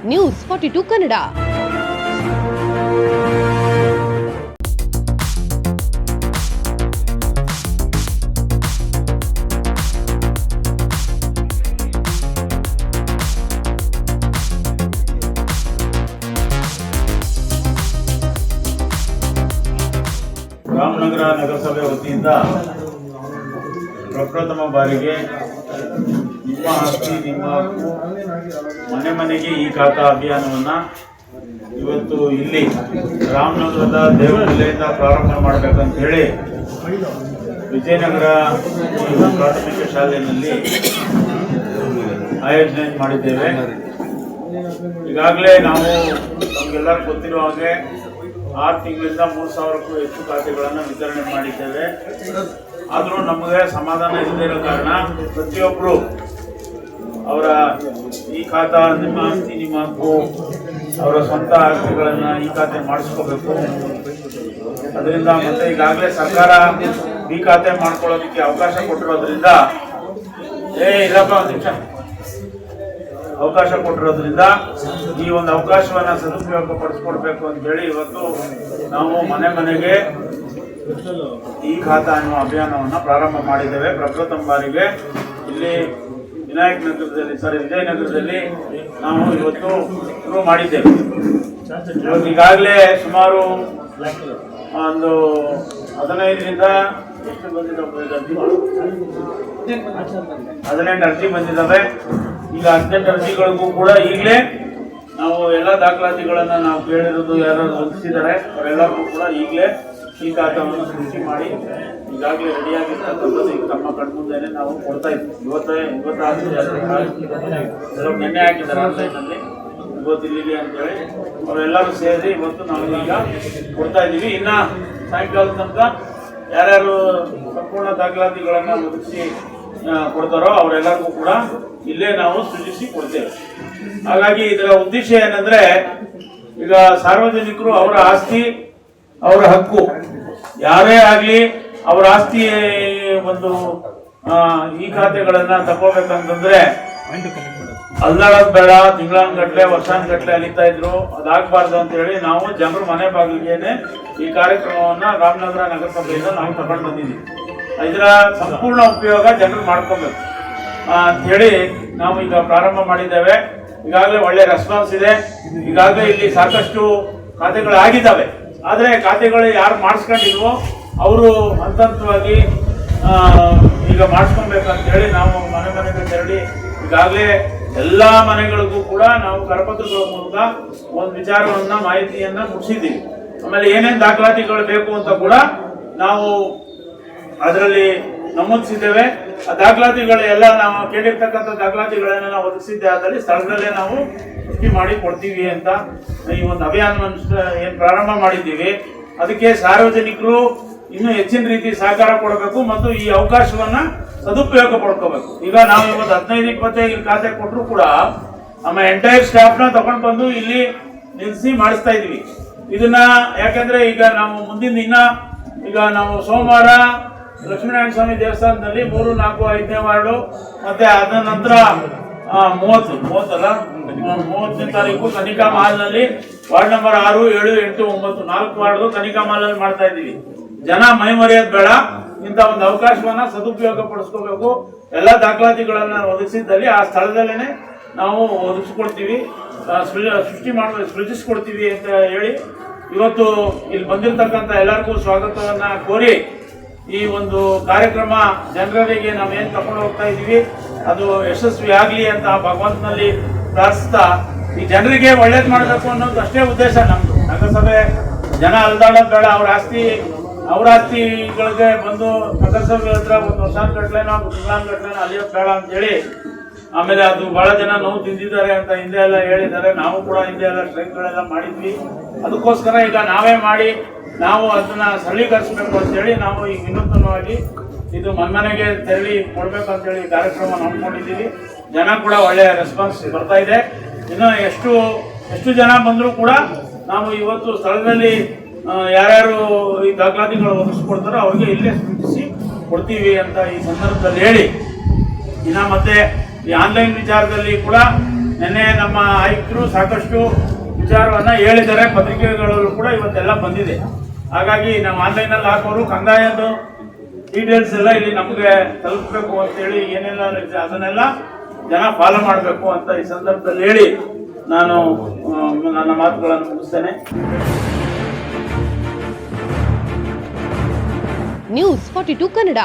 News 42 Kannada. Ramanagara ನಗರಸಭೆ ವತಿಯಿಂದ ಪ್ರಪ್ರಥಮ ಬಾರಿಗೆ ನಿಮ್ಮ ಆಸ್ತಿ ನಿಮ್ಮ ಹಕ್ಕು ಮನೆ ಮನೆಗೆ ಈ ಖಾತಾ ಅಭಿಯಾನವನ್ನು ಇವತ್ತು ಇಲ್ಲಿ ರಾಮನಗರದ ದೇವನಹಳ್ಳಿಯಿಂದ ಪ್ರಾರಂಭ ಮಾಡಬೇಕಂತ ಹೇಳಿ ವಿಜಯನಗರ ಪ್ರಾಥಮಿಕ ಶಾಲೆಯಲ್ಲಿ ಆಯೋಜನೆ ಮಾಡಿದ್ದೇವೆ. ಈಗಾಗಲೇ ನಾವು ನಮಗೆಲ್ಲರಿಗೂ ಗೊತ್ತಿರುವ ಹಾಗೆ 6 ತಿಂಗಳಿಂದ 3,000ಕ್ಕೂ ಹೆಚ್ಚು ಖಾತೆಗಳನ್ನು ವಿತರಣೆ ಮಾಡಿದ್ದೇವೆ. ಆದರೂ ನಮಗೆ ಸಮಾಧಾನ ಇಲ್ಲದೇ ಇರೋ ಕಾರಣ ಪ್ರತಿಯೊಬ್ಬರು ಅವರ ಈ ಖಾತಾ ನಿಮ್ಮ ಆಸ್ತಿ ನಿಮ್ಮ ಹಕ್ಕು ಅವರ ಸ್ವಂತ ಆಸ್ತಿಗಳನ್ನು ಈ ಖಾತೆ ಮಾಡಿಸ್ಕೋಬೇಕು. ಅದರಿಂದ ಮತ್ತೆ ಈಗಾಗಲೇ ಸರ್ಕಾರ ಈ ಖಾತೆ ಮಾಡ್ಕೊಳ್ಳೋದಕ್ಕೆ ಅವಕಾಶ ಕೊಟ್ಟಿರೋದ್ರಿಂದ ಅವಕಾಶ ಕೊಟ್ಟಿರೋದ್ರಿಂದ ಈ ಒಂದು ಅವಕಾಶವನ್ನು ಸದುಪಯೋಗ ಪಡಿಸ್ಕೊಡ್ಬೇಕು ಅಂತೇಳಿ ಇವತ್ತು ನಾವು ಮನೆ ಮನೆಗೆ ಈ ಖಾತಾ ಅನ್ನುವ ಅಭಿಯಾನವನ್ನು ಪ್ರಾರಂಭ ಮಾಡಿದ್ದೇವೆ. ಪ್ರಪ್ರಥಮ ಬಾರಿಗೆ ಇಲ್ಲಿ ವಿಜಯನಗರದಲ್ಲಿ ನಾವು ಇವತ್ತು ಶುರು ಮಾಡಿದ್ದೇವೆ. ಇವತ್ತು ಈಗಾಗಲೇ ಸುಮಾರು ಒಂದು 15ರಿಂದ 18 ಅರ್ಜಿ ಬಂದಿದ್ದಾವೆ. ಈಗ 18 ಅರ್ಜಿಗಳಿಗೂ ಕೂಡ ಈಗಲೇ ನಾವು ಎಲ್ಲ ದಾಖಲಾತಿಗಳನ್ನು ನಾವು ಕೇಳಿರೋದು ಯಾರು ಒದಗಿಸಿದ್ದಾರೆ ಅವರೆಲ್ಲರಿಗೂ ಕೂಡ ಈಗಲೇ ಈ ಖಾತಾವನ್ನು ಸೃಷ್ಟಿ ಮಾಡಿ ಈಗಾಗಲೇ ರೆಡಿಯಾಗಿರ್ತಕ್ಕಂಥದ್ದು ಈಗ ತಮ್ಮ ಕಣ್ಮುಂದೆನೇ ನಾವು ಕೊಡ್ತಾ ಇದ್ವಿ. ಇವತ್ತು ನಿನ್ನೆ ಹಾಕಿದ್ದಾರೆ ಆನ್ಲೈನಲ್ಲಿ, ಇವತ್ತು ಇಲ್ಲಿಗೆ ಅಂತೇಳಿ ಅವರೆಲ್ಲರೂ ಸೇರಿ ಇವತ್ತು ನಾವು ಈಗ ಕೊಡ್ತಾ ಇದ್ದೀವಿ. ಇನ್ನು ಸಾಯಂಕಾಲದ ತನಕ ಯಾರ್ಯಾರು ಸಂಪೂರ್ಣ ದಾಖಲಾತಿಗಳನ್ನು ಒದಗಿಸಿ ಕೊಡ್ತಾರೋ ಅವರೆಲ್ಲರಿಗೂ ಕೂಡ ಇಲ್ಲೇ ನಾವು ಸೃಜಿಸಿ ಕೊಡ್ತೇವೆ. ಹಾಗಾಗಿ ಇದರ ಉದ್ದೇಶ ಏನಂದ್ರೆ, ಈಗ ಸಾರ್ವಜನಿಕರು ಅವರ ಆಸ್ತಿ ಅವರ ಹಕ್ಕು ಯಾರೇ ಆಗಲಿ ಅವರ ಆಸ್ತಿ ಒಂದು ಈ ಖಾತೆಗಳನ್ನ ತಗೋಬೇಕಂತಂದ್ರೆ ಅಲ್ದಾಡೋದು ಬೇಡ, ತಿಂಗಳಾನ್ಗಟ್ಲೆ ವರ್ಷಾನ್ಗಟ್ಲೆ ಅಲಿತಾ ಇದ್ರು. ಅದಾಗಬಾರ್ದು ಅಂತ ಹೇಳಿ ನಾವು ಜನರು ಮನೆ ಬಾಗಿಲಿಗೆನೆ ಈ ಕಾರ್ಯಕ್ರಮವನ್ನ ರಾಮನಗರ ನಗರಸಭೆಯಿಂದ ನಾವು ತಗೊಂಡು ಬಂದಿದ್ದೀವಿ. ಇದರ ಸಂಪೂರ್ಣ ಉಪಯೋಗ ಜನರು ಮಾಡ್ಕೋಬೇಕು ಅಂತ ಹೇಳಿ ನಾವು ಈಗ ಪ್ರಾರಂಭ ಮಾಡಿದ್ದೇವೆ. ಈಗಾಗಲೇ ಒಳ್ಳೆ ರೆಸ್ಪಾನ್ಸ್ ಇದೆ. ಈಗಾಗಲೇ ಇಲ್ಲಿ ಸಾಕಷ್ಟು ಖಾತೆಗಳು ಆಗಿದ್ದಾವೆ. ಆದರೆ ಖಾತೆಗಳು ಯಾರು ಮಾಡಿಸ್ಕೊಂಡಿಲ್ವೋ ಅವರು ಹಂತವಾಗಿ ಈಗ ಮಾಡಿಸ್ಕೊಬೇಕಂತ ಹೇಳಿ ನಾವು ಮನೆ ಮನೆಗೆ ತೆರಳಿ ಈಗಾಗಲೇ ಎಲ್ಲ ಮನೆಗಳಿಗೂ ಕೂಡ ನಾವು ಕರಪತ್ರಗಳ ಮೂಲಕ ಒಂದು ವಿಚಾರವನ್ನ ಮಾಹಿತಿಯನ್ನ ಮುಗಿಸಿದ್ದೀವಿ. ಆಮೇಲೆ ಏನೇನು ದಾಖಲಾತಿಗಳು ಬೇಕು ಅಂತ ಕೂಡ ನಾವು ಅದರಲ್ಲಿ ನಮೂದಿಸಿದ್ದೇವೆ. ಆ ದಾಖಲಾತಿಗಳು ಎಲ್ಲ ನಾವು ಕೇಳಿರ್ತಕ್ಕಂಥ ದಾಖಲಾತಿಗಳನ್ನ ನಾವು ಒದಗಿಸಿದ್ದೆ ಆದಲ್ಲಿ ಸ್ಥಳದಲ್ಲೇ ನಾವು ಸೃಷ್ಟಿ ಮಾಡಿ ಕೊಡ್ತೀವಿ ಅಂತ ಈ ಒಂದು ಅಭಿಯಾನವನ್ನು ಏನು ಪ್ರಾರಂಭ ಮಾಡಿದ್ದೀವಿ. ಅದಕ್ಕೆ ಸಾರ್ವಜನಿಕರು ಇನ್ನೂ ಹೆಚ್ಚಿನ ರೀತಿ ಸಹಕಾರ ಕೊಡಬೇಕು ಮತ್ತು ಈ ಅವಕಾಶವನ್ನ ಸದುಪಯೋಗ ಪಡ್ಕೋಬೇಕು. ಈಗ ನಾವು ಇವತ್ತು 15-25 ಖಾತೆ ಕೊಟ್ಟರು ಕೂಡ ನಮ್ಮ ಎಂಟೈರ್ ಸ್ಟಾಫ್ನ ತಗೊಂಡು ಬಂದು ಇಲ್ಲಿ ನಿಲ್ಲಿಸಿ ಮಾಡಿಸ್ತಾ ಇದೀವಿ. ಇದನ್ನ ಯಾಕಂದ್ರೆ ಈಗ ನಾವು ಮುಂದಿನ ದಿನ ಈಗ ನಾವು ಸೋಮವಾರ ಲಕ್ಷ್ಮೀನಾರಾಯಣ ಸ್ವಾಮಿ ದೇವಸ್ಥಾನದಲ್ಲಿ 3, 4, 5ನೇ ವಾರ್ಡು ಮತ್ತೆ ಅದ ನಂತರ 30ನೇ ತಾರೀಕು ಕನಿಕಾ ಮಾಲ್ನಲ್ಲಿ ವಾರ್ಡ್ ನಂಬರ್ 6, 7, 8, 9 4 ವಾರ್ಡು ಕನಿಕಾ ಮಾಲ್ನಲ್ಲಿ ಮಾಡ್ತಾ ಇದ್ದೀವಿ. ಜನ ಮೈ ಮರೆಯೋದು ಬೇಡ. ಇಂಥ ಒಂದು ಅವಕಾಶವನ್ನ ಸದುಪಯೋಗ ಪಡಿಸ್ಕೋಬೇಕು. ಎಲ್ಲ ದಾಖಲಾತಿಗಳನ್ನ ಒದಗಿಸಿದ್ದಲ್ಲಿ ಆ ಸ್ಥಳದಲ್ಲೇನೆ ನಾವು ಒದಗಿಸ್ಕೊಡ್ತೀವಿ, ಸೃಜಿಸ್ಕೊಡ್ತೀವಿ ಅಂತ ಹೇಳಿ ಇವತ್ತು ಇಲ್ಲಿ ಬಂದಿರತಕ್ಕಂಥ ಎಲ್ಲರಿಗೂ ಸ್ವಾಗತವನ್ನ ಕೋರಿ ಈ ಒಂದು ಕಾರ್ಯಕ್ರಮ ಜನರಿಗೆ ನಾವೇನು ತಗೊಂಡು ಹೋಗ್ತಾ ಇದ್ದೀವಿ ಅದು ಯಶಸ್ವಿ ಆಗಲಿ ಅಂತ ಭಗವಂತನಲ್ಲಿ ಪ್ರಾರ್ಥಿಸ್ತಾ ಈ ಜನರಿಗೆ ಒಳ್ಳೇದು ಮಾಡಬೇಕು ಅನ್ನೋದು ಅಷ್ಟೇ ಉದ್ದೇಶ ನಮ್ದು. ನಗರಸಭೆ ಜನ ಅಲ್ದಾಡೋದು ಬೇಡ, ಅವ್ರ ಆಸ್ತಿಗಳಿಗೆ ಬಂದು ನಗರಸಭೆ ಹತ್ರ ಒಂದು ವರ್ಷಾನ್ಗಟ್ಲೆನೋ ತಿಂಗಳಾನ್ಗಟ್ಲೆನೋ ಅಲಿಯೋದು ಬೇಡ ಅಂತ ಹೇಳಿ. ಆಮೇಲೆ ಅದು ಬಹಳ ಜನ ನೋವು ತಿಂದಿದ್ದಾರೆ ಅಂತ ಹಿಂದೆ ಎಲ್ಲ ಹೇಳಿದ್ದಾರೆ. ನಾವು ಕೂಡ ಹಿಂದೆ ಎಲ್ಲ ಸ್ಟ್ರೈಕ್ಗಳೆಲ್ಲ ಮಾಡಿದ್ವಿ. ಅದಕ್ಕೋಸ್ಕರ ಈಗ ನಾವೇ ಮಾಡಿ ನಾವು ಅದನ್ನ ಸರಳೀಕರಿಸಬೇಕು ಅಂತೇಳಿ ನಾವು ಈಗ ವಿನೂತನವಾಗಿ ಇದು ಮನೆಗೆ ತೆರಳಿ ಕೊಡ್ಬೇಕಂತೇಳಿ ಕಾರ್ಯಕ್ರಮ ಹಮ್ಮಿಕೊಂಡಿದ್ದೀವಿ. ಜನ ಕೂಡ ಒಳ್ಳೆಯ ರೆಸ್ಪಾನ್ಸ್ ಬರ್ತಾ ಇದೆ. ಇನ್ನು ಎಷ್ಟು ಜನ ಬಂದರೂ ಕೂಡ ನಾವು ಇವತ್ತು ಸ್ಥಳದಲ್ಲಿ ಯಾರ್ಯಾರು ಈ ದಾಖಲಾತಿಗಳು ಒದಗಿಸ್ಕೊಡ್ತಾರೋ ಅವ್ರಿಗೆ ಇಲ್ಲೇ ಸೂಚಿಸಿ ಕೊಡ್ತೀವಿ ಅಂತ ಈ ಸಂದರ್ಭದಲ್ಲಿ ಹೇಳಿ, ಇನ್ನು ಮತ್ತೆ ಈ ಆನ್ಲೈನ್ ವಿಚಾರದಲ್ಲಿ ಕೂಡ ನಿನ್ನೆ ನಮ್ಮ ಆಯುಕ್ತರು ಸಾಕಷ್ಟು ವಿಚಾರವನ್ನು ಹೇಳಿದ್ದಾರೆ, ಪತ್ರಿಕೆಗಳಲ್ಲೂ ಕೂಡ ಇವತ್ತೆಲ್ಲ ಬಂದಿದೆ. ಹಾಗಾಗಿ ನಾವು ಆನ್ಲೈನಲ್ಲಿ ಹಾಕೋರು ಕಂದಾಯದ ಡೀಟೇಲ್ಸ್ ಎಲ್ಲ ಇಲ್ಲಿ ನಮಗೆ ತಲುಪಬೇಕು ಅಂತೇಳಿ ಏನೆಲ್ಲ ಅದನ್ನೆಲ್ಲ ಜನ ಫಾಲೋ ಮಾಡಬೇಕು ಅಂತ ಈ ಸಂದರ್ಭದಲ್ಲಿ ಹೇಳಿ ನಾನು ನನ್ನ ಮಾತುಗಳನ್ನು ಮುಗಿಸ್ತೇನೆ. ನ್ಯೂಸ್ 42 ಕನ್ನಡ.